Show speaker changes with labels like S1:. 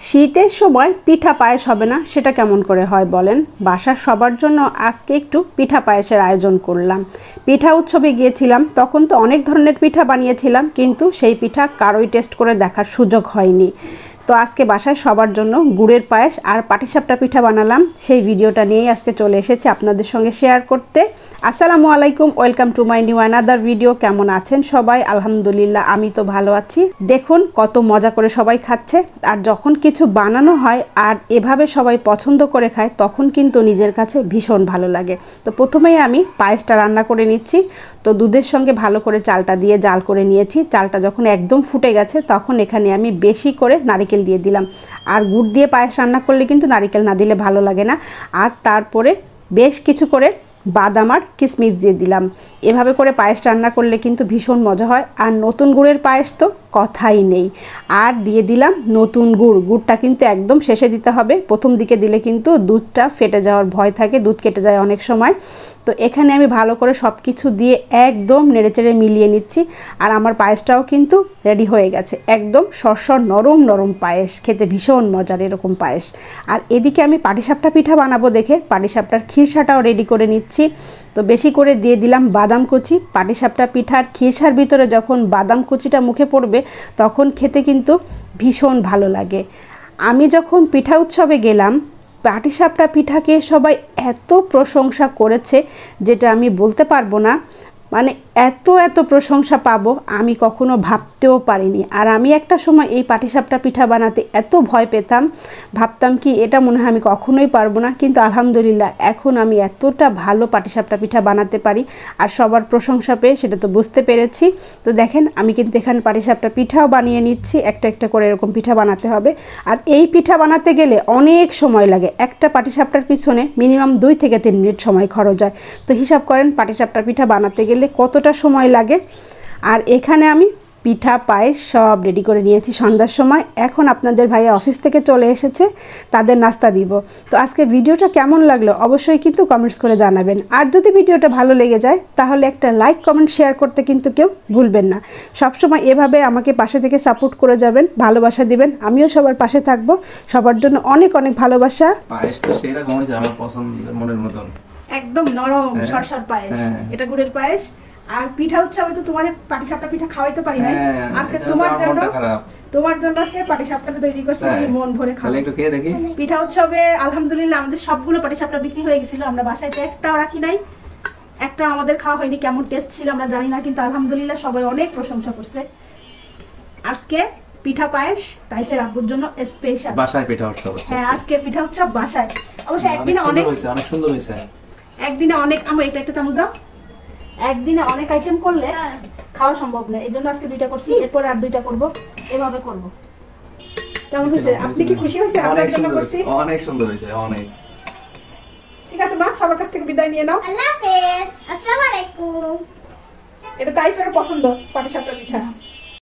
S1: শীতের সময় পিঠা পায়েস হবে না, সেটা কেমন করে হয় বলেন। বাসার সবার জন্য আজকে একটু পিঠা পায়েসের আয়োজন করলাম। পিঠা উৎসবে গিয়েছিলাম, তখন তো অনেক ধরনের পিঠা বানিয়েছিলাম, কিন্তু সেই পিঠা কারোই টেস্ট করে দেখার সুযোগ হয়নি। তো আজকে বাসায় সবার জন্য গুড়ের পায়েস আর পাটিসাপটা পিঠা বানালাম। সেই ভিডিওটা নিয়েই আজকে চলে এসেছি আপনাদের সঙ্গে শেয়ার করতে। আসসালামু আলাইকুম, welcome to my new another video. কেমন আছেন সবাই? আলহামদুলিল্লাহ, আমি তো ভালো আছি। দেখুন কত মজা করে সবাই খাচ্ছে। আর যখন কিছু বানানো হয় আর এভাবে সবাই পছন্দ করে খায়, তখন কিন্তু নিজের কাছে ভীষণ ভালো লাগে। তো প্রথমেই আমি পায়েসটা রান্না করে নিচ্ছি। তো দুধের সঙ্গে ভালো করে চালটা দিয়ে জাল করে নিয়েছি। চালটা যখন একদম ফুটে গেছে, তখন এখানে আমি বেশি করে নারিকেল দিয়ে দিলাম। আর গুড় দিয়ে পায়েস রান্না করলে কিন্তু নারিকেল না দিলে ভালো লাগে না। আর তারপরে বেশ কিছু করে বাদাম আর কিশমিশ দিয়ে দিলাম। এভাবে করে পায়েস রান্না করলে কিন্তু ভীষণ মজা হয়। আর নতুন গুড়ের পায়েস তো কথাই নেই। আর দিয়ে দিলাম নতুন গুড়। গুড়টা কিন্তু একদম শেষে দিতে হবে, প্রথম দিকে দিলে কিন্তু দুধটা ফেটে যাওয়ার ভয় থাকে, দুধ কেটে যায় অনেক সময়। তো এখানে আমি ভালো করে সব কিছু দিয়ে একদম নেড়েচেড়ে মিলিয়ে নিচ্ছি। আর আমার পায়েসটাও কিন্তু রেডি হয়ে গেছে, একদম সরসর নরম নরম পায়েস, খেতে ভীষণ মজার এরকম পায়েস। আর এদিকে আমি পাটিসাপটা পিঠা বানাবো দেখে পাটিসাপটার খিরসাটাও রেডি করে নিচ্ছি। তো বেশি করে দিয়ে দিলাম বাদাম কুচি। পাটিসাপটা পিঠার খিরসার ভিতরে যখন বাদাম কুচিটা মুখে পড়বে, তখন খেতে কিন্তু ভীষণ ভালো লাগে। আমি যখন পিঠা উৎসবে গেলাম, পাটিসাপটা পিঠাকে সবাই এত প্রশংসা করেছে, যেটা আমি বলতে পারবো না। মানে এত প্রশংসা পাবো আমি কখনো ভাবতেও পারিনি। আর আমি একটা সময় এই পাটিসাপটা পিঠা বানাতে এত ভয় পেতাম, ভাবতাম কি এটা মনে হয় আমি কখনোই পারবো না। কিন্তু আলহামদুলিল্লাহ, এখন আমি এতটা ভালো পাটিসাপটা পিঠা বানাতে পারি। আর সবার প্রশংসা পেয়ে সেটা তো বুঝতে পেরেছি। তো দেখেন, আমি কিন্তু এখানে পাটিসাপটা পিঠাও বানিয়ে নিচ্ছি। একটা একটা করে এরকম পিঠা বানাতে হবে। আর এই পিঠা বানাতে গেলে অনেক সময় লাগে। একটা পাটিসাপটার পিছনে মিনিমাম 2 থেকে 3 মিনিট সময় খরচ হয়। তো হিসাব করেন পাটিসাপটা পিঠা বানাতে গেলে কতটা সময় লাগে। আর এখানে আমি পিঠা পায়েস সব রেডি করে নিয়েছি সন্ধ্যার সময়। এখন আপনাদের ভাইয়া অফিস থেকে চলে এসেছে, তাদের নাস্তা দিব। তো আজকের ভিডিওটা কেমন লাগলো অবশ্যই কিন্তু কমেন্টস করে জানাবেন। আর যদি ভিডিওটা ভালো লেগে যায়, তাহলে একটা লাইক কমেন্ট শেয়ার করতে কিন্তু কেউ ভুলবেন না। সবসময় এভাবে আমাকে পাশে থেকে সাপোর্ট করে যাবেন, ভালোবাসা দিবেন। আমিও সবার পাশে থাকবো। সবার জন্য অনেক অনেক ভালোবাসা।
S2: পায়েস তো সেরকম হয়েছে, আমার পছন্দের মনের মতন,
S1: একদম নরম সরসর পায়েস। এটা গুড়ের পায়েস। আর পিঠা হচ্ছে, আমি তো তোমার পাটিসাপটা পিঠা খাওয়াইতে পারি না আজকে। তোমার জন্য আজকে পাটিসাপটাটা তৈরি করছি, মন ভরে খাও।
S2: একটু খেয়ে দেখি।
S1: পিঠা উৎসবে আলহামদুলিল্লাহ আমাদের সবগুলো পাটিসাপটা বিক্রি হয়ে গেছিল। আমরা বাসায় তো একটাও রাখি নাই, একটা আমাদের খাওয়া হয়নি। কেমন টেস্ট ছিল আমরা জানি না, কিন্তু আলহামদুলিল্লাহ সবাই অনেক প্রশংসা করছে। আজকে পিঠা পায়েস তাইফের আব্বুর জন্য স্পেশাল
S2: বাসায় পিঠা উৎসব।
S1: হ্যাঁ, আজকে পিঠা উৎসব বাসায়। অবশ্য একদিনে অনেক
S2: সুন্দর হয়েছে।
S1: একদিনে অনেক, আমার এটা একটা চামচ দাও। একদিনে অনেক আইটেম করলে খাওয়া সম্ভব না, এই জন্য আজকে 2টা করছি, এরপর আর 2টা করব। এভাবে করব। কেমন হয়েছে? আপনি কি খুশি হয়েছে? আপনার জন্য করছি।
S2: অনেক সুন্দর হয়েছে, অনেক।
S1: ঠিক আছে মা, সবার কাছ থেকে বিদায় নিয়ে নাও।
S3: আল্লাহ হাফেজ, আসসালামু আলাইকুম।
S1: এটা তাইফের পছন্দ পাটিসাপটা পিঠা।